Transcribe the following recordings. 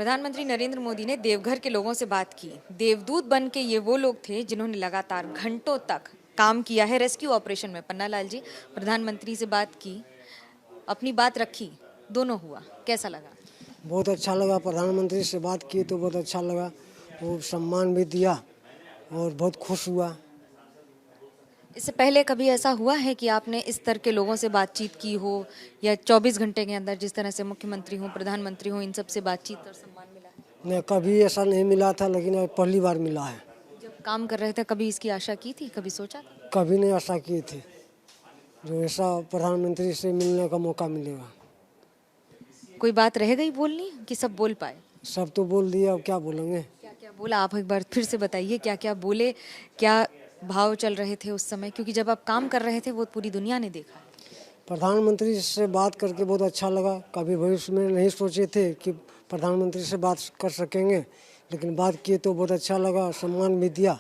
प्रधानमंत्री नरेंद्र मोदी ने देवघर के लोगों से बात की। देवदूत बन के ये वो लोग थे जिन्होंने लगातार घंटों तक काम किया है रेस्क्यू ऑपरेशन में। पन्नालाल जी, प्रधानमंत्री से बात की, अपनी बात रखी, दोनों हुआ, कैसा लगा? बहुत अच्छा लगा। प्रधानमंत्री से बात की तो बहुत अच्छा लगा। वो सम्मान भी दिया और बहुत खुश हुआ। इससे पहले कभी ऐसा हुआ है कि आपने इस स्तर के लोगों से बातचीत की हो, या 24 घंटे के अंदर जिस तरह से मुख्यमंत्री हो, प्रधानमंत्री हो, इन सब से बातचीत और सम्मान मिला है? नहीं, कभी ऐसा नहीं मिला था, लेकिन अब पहली बार मिला है। जब काम कर रहे थे कभी इसकी आशा की थी, कभी सोचा था? कभी नहीं आशा की थी जो ऐसा प्रधानमंत्री से मिलने का मौका मिलेगा। कोई बात रह गई बोलनी कि सब बोल पाए? सब तो बोल दिया, अब क्या बोलेंगे। क्या क्या बोला, आप एक बार फिर से बताइए, क्या क्या बोले, क्या भाव चल रहे थे उस समय? क्योंकि जब आप काम कर रहे थे वो पूरी दुनिया ने देखा। प्रधानमंत्री से बात करके बहुत अच्छा लगा। कभी भविष्य में नहीं सोचे थे कि प्रधानमंत्री से बात कर सकेंगे, लेकिन बात किए तो बहुत अच्छा लगा, सम्मान भी दिया।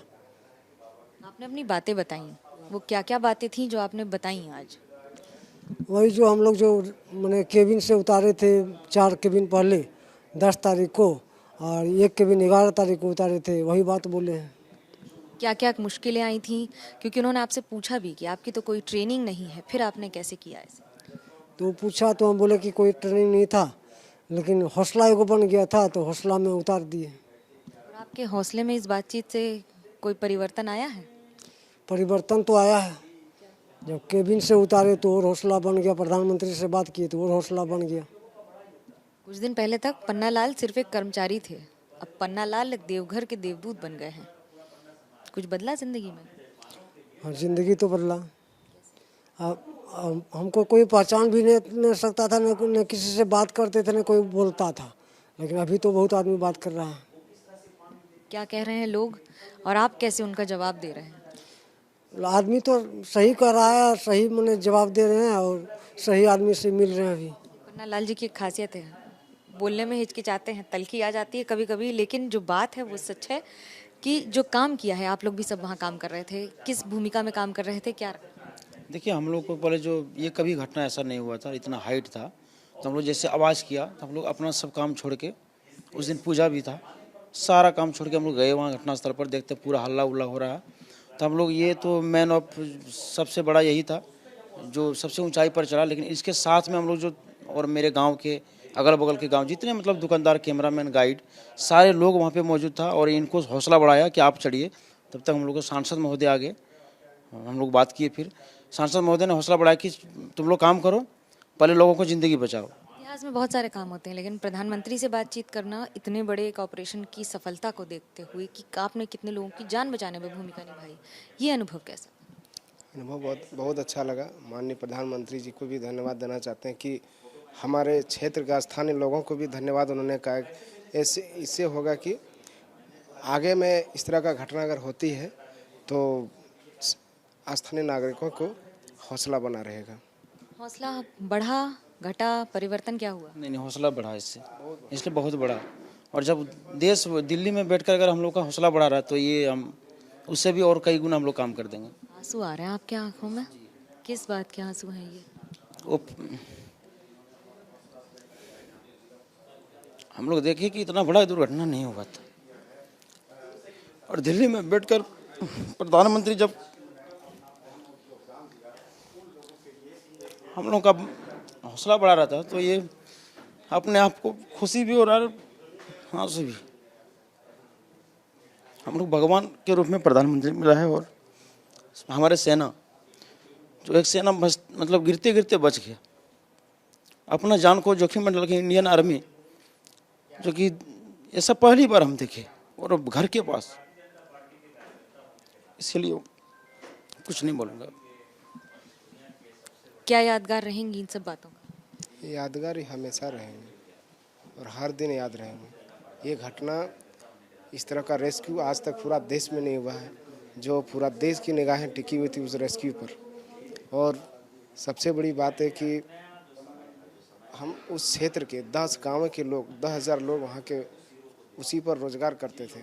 आपने अपनी बातें बताई, वो क्या क्या बातें थी जो आपने बताई आज? वही जो हम लोग जो मैंने केबिन से उतारे थे 4 केबिन पहले 10 तारीख को, और 1 केबिन 11 तारीख को उतारे थे, वही बात बोले हैं। क्या क्या मुश्किलें आई थी? क्योंकि उन्होंने आपसे पूछा भी कि आपकी तो कोई ट्रेनिंग नहीं है, फिर आपने कैसे किया ऐसे? तो पूछा तो हम बोले कि कोई ट्रेनिंग नहीं था, लेकिन हौसला एगो बन गया था तो हौसला में उतार दिए। और आपके हौसले में इस बातचीत से कोई परिवर्तन आया है? परिवर्तन तो आया है। जब केबिन से उतारे तो और हौसला बन गया, प्रधानमंत्री से बात की तो और हौसला बन गया। कुछ दिन पहले तक पन्नालाल सिर्फ एक कर्मचारी थे, अब पन्नालाल एक देवघर के देवदूत बन गए हैं। कुछ बदला जिंदगी में? हाँ, जिंदगी तो बदला। हमको कोई पहचान भी नहीं सकता था, न किसी से बात करते थे, न कोई बोलता था, लेकिन अभी तो बहुत आदमी बात कर रहा है। क्या कह रहे हैं लोग और आप कैसे उनका जवाब दे रहे हैं? आदमी तो सही कर रहा है, सही मैंने जवाब दे रहे हैं और सही आदमी से मिल रहे हैं अभी। पन्नालाल जी की एक खासियत है, बोलने में हिचकिचाते हैं, तल्खी आ जाती है कभी कभी, लेकिन जो बात है वो सच है कि जो काम किया है, आप लोग भी सब वहाँ काम कर रहे थे, किस भूमिका में काम कर रहे थे, क्या? देखिए, हम लोग को पहले जो ये कभी घटना ऐसा नहीं हुआ था, इतना हाइट था, तो हम लोग जैसे आवाज़ किया तो हम लोग अपना सब काम छोड़ के, उस दिन पूजा भी था, सारा काम छोड़ के हम लोग गए वहाँ घटनास्थल पर। देखते पूरा हल्ला उल्ला हो रहा है, तो हम लोग ये तो मैन ऑफ सबसे बड़ा यही था जो सबसे ऊंचाई पर चढ़ा। लेकिन इसके साथ में हम लोग जो और मेरे गांव के अगल बगल के गांव जितने मतलब दुकानदार, कैमरामैन, गाइड, सारे लोग वहाँ पे मौजूद था और इनको हौसला बढ़ाया कि आप चढ़िए। तब तक हम लोग के सांसद महोदय आ गए, हम लोग बात किए। फिर सांसद महोदय ने हौसला बढ़ाया कि तुम लोग काम करो, पहले लोगों को ज़िंदगी बचाओ। इतिहास में बहुत सारे काम होते हैं, लेकिन प्रधानमंत्री से बातचीत करना इतने बड़े एक ऑपरेशन की सफलता को देखते हुए कि आपने कितने लोगों की जान बचाने में भूमिका निभाई, ये अनुभव कैसा? अनुभव बहुत बहुत अच्छा लगा। माननीय प्रधानमंत्री जी को भी धन्यवाद देना चाहते हैं कि हमारे क्षेत्र के स्थानीय लोगों को भी धन्यवाद। उन्होंने कहा ऐसे इससे होगा कि आगे में इस तरह का घटना अगर होती है तो स्थानीय नागरिकों को हौसला बना रहेगा। हौसला बढ़ा, घटा, परिवर्तन क्या हुआ? नहीं, हौसला बढ़ा इससे, इसलिए बहुत बड़ा। और जब देश दिल्ली में बैठकर अगर हम लोग का हौसला बढ़ा रहा है तो ये हम उससे भी और कई गुना हम लोग काम कर देंगे। आंसू आ रहे हैं आपके आंखों में, किस बात के आंसू हैं ये? हम लोग देखिए कि इतना बड़ा दुर्घटना नहीं हुआ था, और दिल्ली में बैठकर प्रधानमंत्री जब हम लोग का हौसला बढ़ा रहा था तो ये अपने आप को खुशी भी हो रहा है, आंसू भी। हम लोग भगवान के रूप में प्रधानमंत्री मिला है, और हमारे सेना जो एक सेना मतलब गिरते गिरते बच गया, अपना जान को जोखिम में डाल के, इंडियन आर्मी जो कि ऐसा पहली बार हम देखे, और अब घर के पास। इसलिए कुछ नहीं बोलूँगा। क्या यादगार रहेंगी इन सब बातों का? यादगार ही हमेशा रहेंगे और हर दिन याद रहेंगे। ये घटना, इस तरह का रेस्क्यू आज तक पूरा देश में नहीं हुआ है, जो पूरा देश की निगाहें टिकी हुई थी उस रेस्क्यू पर। और सबसे बड़ी बात है कि हम उस क्षेत्र के 10 गाँव के लोग, 10,000 लोग वहाँ के उसी पर रोजगार करते थे।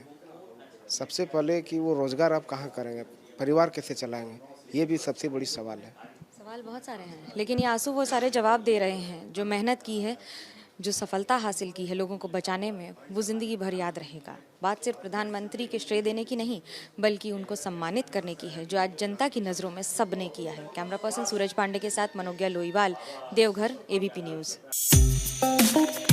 सबसे पहले कि वो रोजगार आप कहाँ करेंगे, परिवार कैसे चलाएंगे, ये भी सबसे बड़ी सवाल है। सवाल बहुत सारे हैं, लेकिन ये आंसू वो सारे जवाब दे रहे हैं जो मेहनत की है, जो सफलता हासिल की है लोगों को बचाने में, वो जिंदगी भर याद रहेगा। बात सिर्फ प्रधानमंत्री के श्रेय देने की नहीं, बल्कि उनको सम्मानित करने की है, जो आज जनता की नज़रों में सबने किया है। कैमरा पर्सन सूरज पांडे के साथ मनोज्ञा लोईवाल, देवघर, एबीपी न्यूज़।